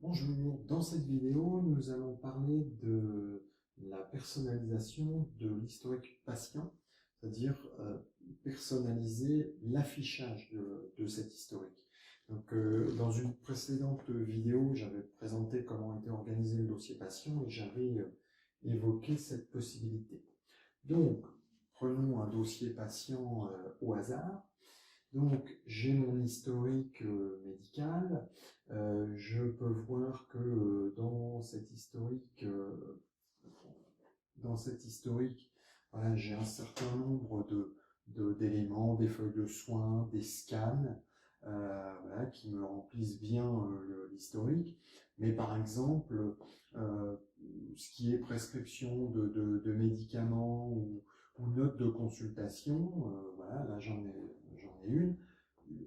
Bonjour, dans cette vidéo, nous allons parler de la personnalisation de l'historique patient, c'est-à-dire personnaliser l'affichage de cet historique. Donc, dans une précédente vidéo, j'avais présenté comment était organisé le dossier patient et j'avais évoqué cette possibilité. Donc, prenons un dossier patient au hasard. Donc, j'ai mon historique médical. Je peux voir que dans cet historique, voilà, j'ai un certain nombre d'éléments, des feuilles de soins, des scans, voilà, qui me remplissent bien l'historique. Mais par exemple, ce qui est prescription de médicaments ou notes de consultation, voilà, là j'en ai une,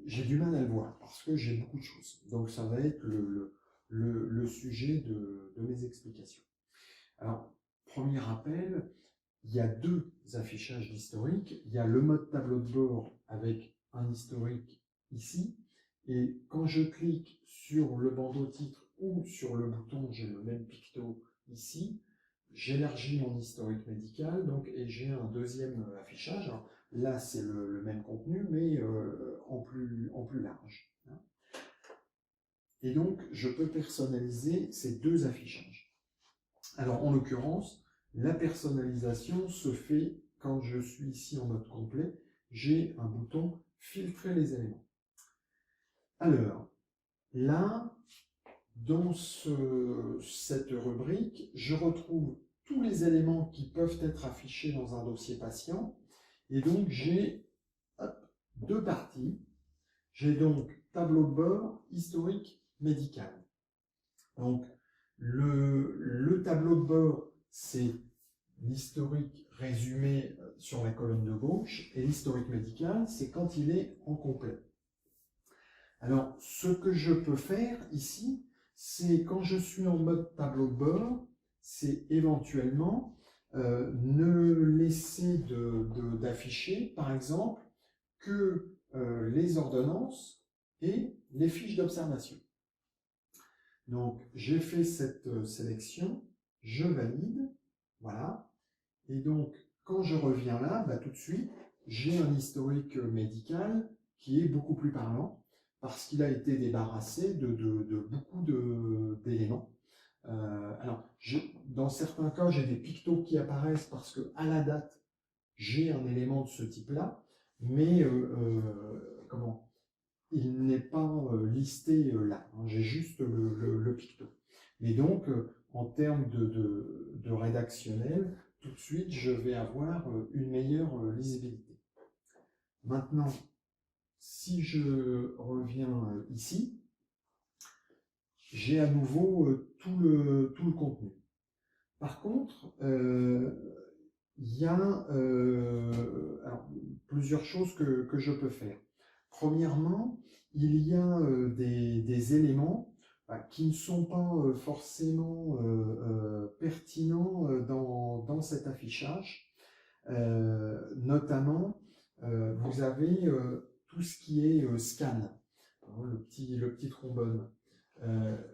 j'ai du mal à le voir parce que j'ai beaucoup de choses. Donc ça va être le sujet de mes explications. Alors, premier rappel, il y a deux affichages d'historique. Il y a le mode tableau de bord avec un historique ici. Et quand je clique sur le bandeau titre ou sur le bouton, j'ai le même picto ici, j'élargis mon historique médical donc, et j'ai un deuxième affichage. Alors, là, c'est le même contenu, mais en plus large. Et donc, je peux personnaliser ces deux affichages. Alors, en l'occurrence, la personnalisation se fait quand je suis ici en mode complet. J'ai un bouton « Filtrer les éléments ». Alors, là, dans cette rubrique, je retrouve tous les éléments qui peuvent être affichés dans un dossier patient. Et donc, j'ai deux parties. J'ai donc tableau de bord, historique, médical. Donc, le tableau de bord, c'est l'historique résumé sur la colonne de gauche, et l'historique médical, c'est quand il est en complet. Alors, ce que je peux faire ici, c'est quand je suis en mode tableau de bord, c'est éventuellement ne laisser d'afficher, par exemple, que les ordonnances et les fiches d'observation. Donc, j'ai fait cette sélection, je valide, voilà. Et donc, quand je reviens là, tout de suite, j'ai un historique médical qui est beaucoup plus parlant parce qu'il a été débarrassé de beaucoup d'éléments. Alors, dans certains cas, j'ai des pictos qui apparaissent parce qu'à la date, j'ai un élément de ce type-là, mais il n'est pas listé là. Hein, j'ai juste le picto. Mais donc, en termes de rédactionnel, tout de suite, je vais avoir une meilleure lisibilité. Maintenant, si je reviens ici, j'ai à nouveau tout le contenu. Par contre, il y a alors, plusieurs choses que je peux faire. Premièrement, il y a des éléments qui ne sont pas forcément pertinents dans cet affichage. Notamment, vous avez tout ce qui est scan, hein, le petit trombone.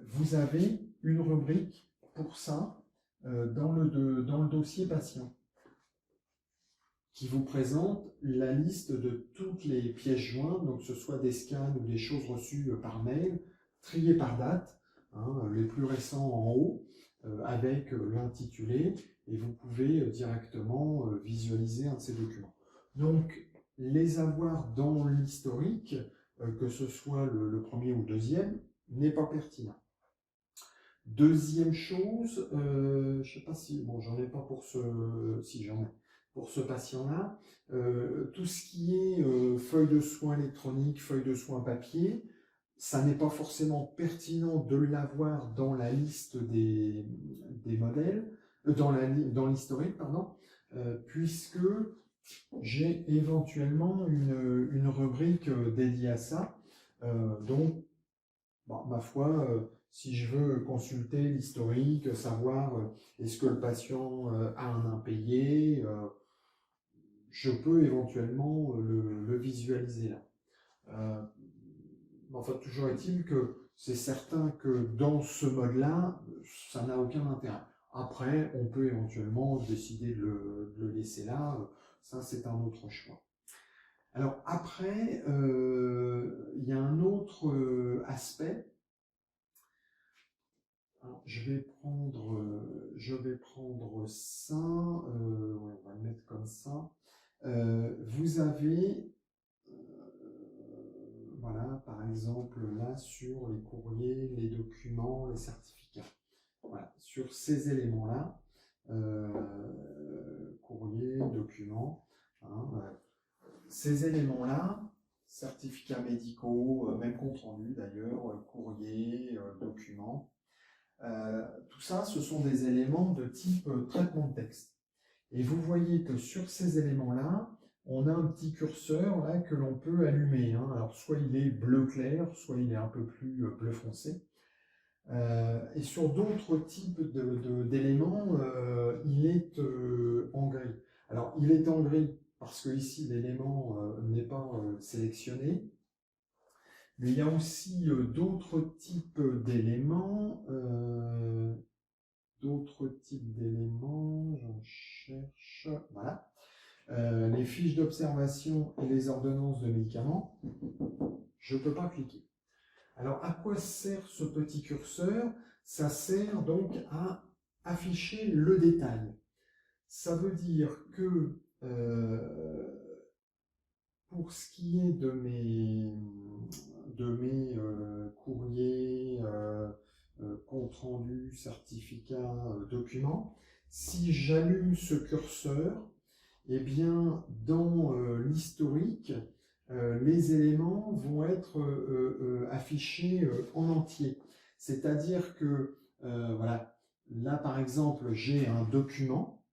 Vous avez une rubrique pour ça dans le dossier patient qui vous présente la liste de toutes les pièces jointes, donc que ce soit des scans ou des choses reçues par mail, triées par date, hein, les plus récents en haut, avec l'intitulé, et vous pouvez directement visualiser un de ces documents. Donc, les avoir dans l'historique, que ce soit le premier ou le deuxième, n'est pas pertinent. Deuxième chose, je ne sais pas si, bon, j'en ai pas pour si j'en ai, pour ce patient-là, tout ce qui est feuille de soins électronique, feuille de soins papier, ça n'est pas forcément pertinent de l'avoir dans la liste des modèles, dans l'historique, pardon, puisque j'ai éventuellement une rubrique dédiée à ça. Donc, bon, ma foi, si je veux consulter l'historique, savoir est-ce que le patient a un impayé, je peux éventuellement le visualiser là. Enfin, toujours est-il que c'est certain que dans ce mode-là, ça n'a aucun intérêt. Après, on peut éventuellement décider de le laisser là. Ça, c'est un autre choix. Alors après, il y a un autre aspect. Alors, je vais prendre ça. Ouais, on va le mettre comme ça. Vous avez, voilà, par exemple, là, sur les courriers, les documents, les certificats. Voilà, sur ces éléments-là, courrier, documents, hein, ces éléments-là, certificats médicaux, même compte rendu d'ailleurs, courrier, documents, tout ça, ce sont des éléments de type traitement de texte. Et vous voyez que sur ces éléments-là, on a un petit curseur là que l'on peut allumer, hein. Alors soit il est bleu clair, soit il est un peu plus bleu foncé. Et sur d'autres types d'éléments, il est en gris. Alors il est en gris parce que ici l'élément n'est pas sélectionné. Mais il y a aussi d'autres types d'éléments. J'en cherche. Voilà. Les fiches d'observation et les ordonnances de médicaments. Je ne peux pas cliquer. Alors, à quoi sert ce petit curseur? Ça sert donc à afficher le détail. Ça veut dire que pour ce qui est de mes courriers, comptes rendus, certificats, documents, si j'allume ce curseur, eh bien, dans l'historique, les éléments vont être affichés en entier. C'est-à-dire que, voilà, là par exemple, j'ai un document,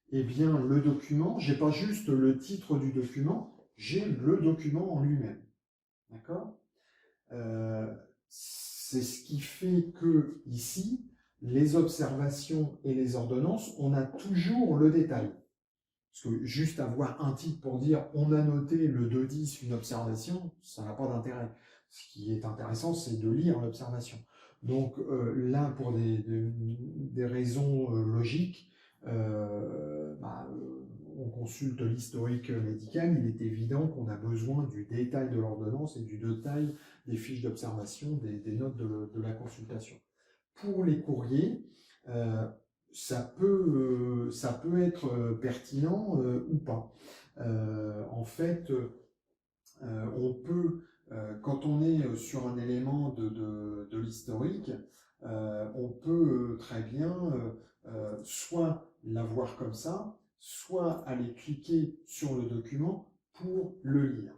et bien le document, j'ai pas juste le titre du document, j'ai le document en lui-même. D'accord? C'est ce qui fait que ici, les observations et les ordonnances, on a toujours le détail. Parce que juste avoir un titre pour dire on a noté le 2-10 une observation, ça n'a pas d'intérêt. Ce qui est intéressant, c'est de lire l'observation. Donc là, pour des raisons logiques, on consulte l'historique médical, il est évident qu'on a besoin du détail de l'ordonnance et du détail des fiches d'observation, des notes de la consultation. Pour les courriers, ça peut être pertinent ou pas. En fait, on peut, quand on est sur un élément de l'historique, on peut très bien soit l'avoir comme ça, soit aller cliquer sur le document pour le lire.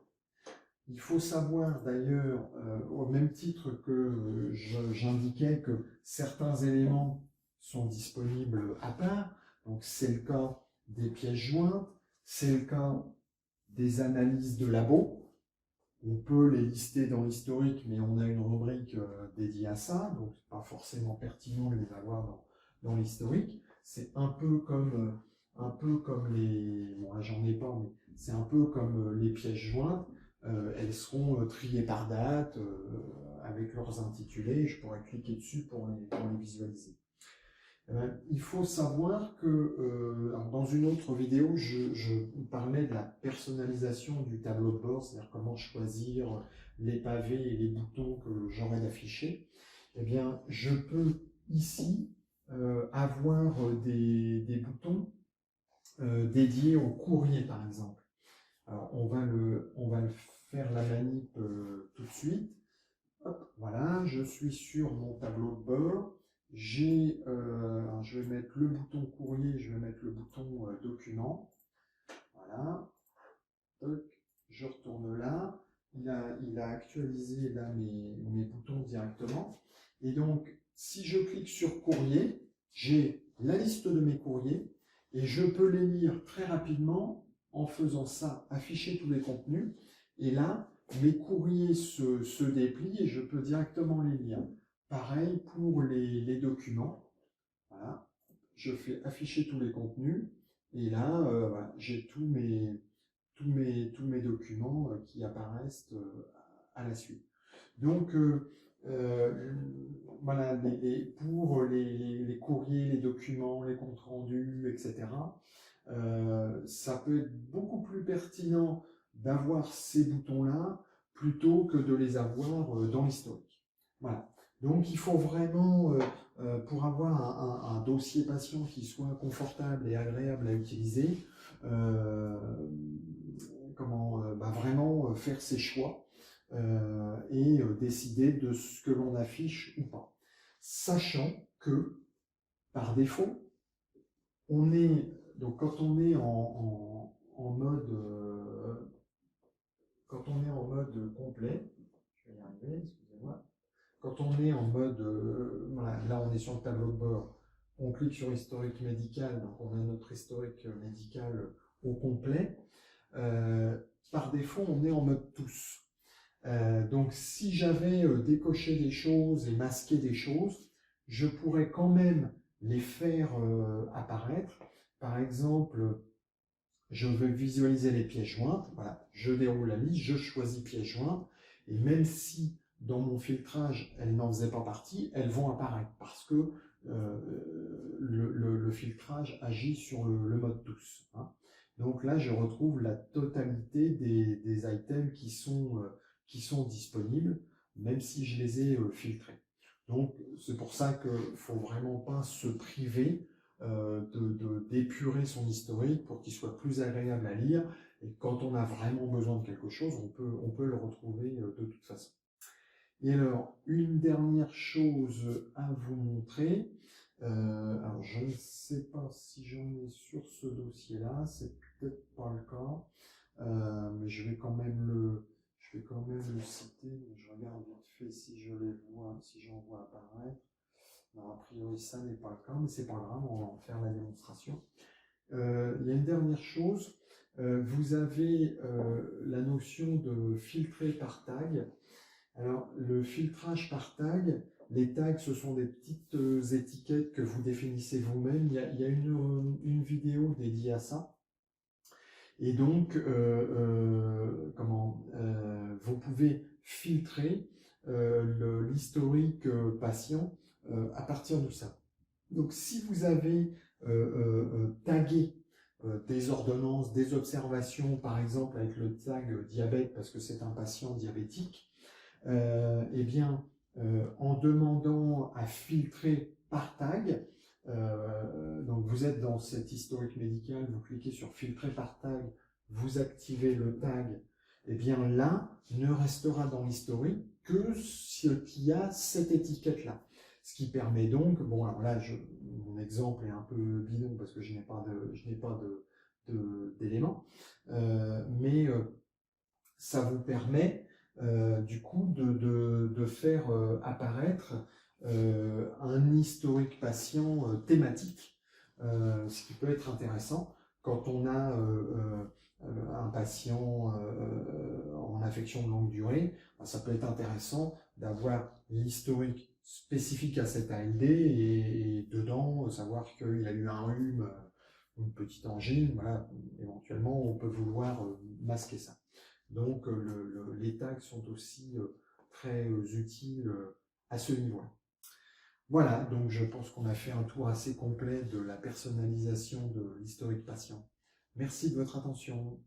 Il faut savoir d'ailleurs, au même titre que j'indiquais que certains éléments sont disponibles à part, donc c'est le cas des pièces jointes, c'est le cas des analyses de labo. On peut les lister dans l'historique, mais on a une rubrique dédiée à ça, donc c'est pas forcément pertinent de les avoir dans l'historique. C'est un peu comme les, bon là j'en ai pas, mais c'est un peu comme les pièces jointes. Elles seront triées par date avec leurs intitulés. Je pourrais cliquer dessus pour les visualiser. Il faut savoir que dans une autre vidéo, je parlais de la personnalisation du tableau de bord, c'est-à-dire comment choisir les pavés et les boutons que j'aurais d'afficher. Eh bien, je peux ici avoir des boutons dédiés au courrier, par exemple. Alors, on va le faire la manip tout de suite. Hop, voilà, je suis sur mon tableau de bord. Je vais mettre le bouton courrier, je vais mettre le bouton document. Voilà. Toc, je retourne là. Il a actualisé là mes boutons directement. Et donc, si je clique sur courrier, j'ai la liste de mes courriers et je peux les lire très rapidement en faisant ça, afficher tous les contenus. Et là, mes courriers se déplient et je peux directement les lire. Pareil pour les documents. Voilà. Je fais afficher tous les contenus. Et là, voilà, j'ai tous mes documents qui apparaissent à la suite. Donc, voilà, pour les courriers, les documents, les comptes rendus, etc., ça peut être beaucoup plus pertinent d'avoir ces boutons-là plutôt que de les avoir dans l'historique. Voilà. Donc, il faut vraiment, pour avoir un dossier patient qui soit confortable et agréable à utiliser, vraiment faire ses choix et décider de ce que l'on affiche ou pas. Sachant que, par défaut, on est, donc quand on est en mode quand on est en mode complet, je vais y arriver, excusez-moi, quand on est en mode, voilà, là on est sur le tableau de bord, on clique sur historique médical, donc on a notre historique médical au complet. Par défaut, on est en mode tous. Donc si j'avais décoché des choses et masqué des choses, je pourrais quand même les faire apparaître. Par exemple, je veux visualiser les pièces jointes, voilà, je déroule la liste, je choisis pièces jointes, et même si dans mon filtrage, elles n'en faisaient pas partie, elles vont apparaître parce que le filtrage agit sur le mode tous. Hein. Donc là, je retrouve la totalité des items qui sont disponibles, même si je les ai filtrés. Donc c'est pour ça qu'il ne faut vraiment pas se priver d'épurer son historique pour qu'il soit plus agréable à lire. Et quand on a vraiment besoin de quelque chose, on peut le retrouver de toute façon. Et alors, une dernière chose à vous montrer. Alors, je ne sais pas si j'en ai sur ce dossier-là, c'est peut-être pas le cas, mais je vais quand même le citer. Je regarde vite fait si je les vois, si j'en vois apparaître. Non, a priori, ça n'est pas le cas, mais c'est pas grave, on va en faire la démonstration. Il y a une dernière chose, vous avez la notion de filtrer par tag. Alors, le filtrage par tag, les tags, ce sont des petites étiquettes que vous définissez vous-même. Il y a une vidéo dédiée à ça. Et donc, vous pouvez filtrer l'historique patient à partir de ça. Donc, si vous avez tagué des ordonnances, des observations, par exemple avec le tag diabète, parce que c'est un patient diabétique, eh bien, en demandant à filtrer par tag, donc vous êtes dans cet historique médical, vous cliquez sur filtrer par tag, vous activez le tag, et bien là, ne restera dans l'historique que ce qui a cette étiquette-là. Ce qui permet donc, bon alors là, mon exemple est un peu bidon parce que je n'ai pas d'éléments, mais ça vous permet du coup de faire apparaître un historique patient thématique, ce qui peut être intéressant quand on a un patient en affection de longue durée. Ça peut être intéressant d'avoir l'historique spécifique à cette ALD et dedans savoir qu'il a eu un rhume, une petite angine, voilà, éventuellement on peut vouloir masquer ça. Donc les tags sont aussi très utiles à ce niveau-là. Voilà, donc je pense qu'on a fait un tour assez complet de la personnalisation de l'historique patient. Merci de votre attention.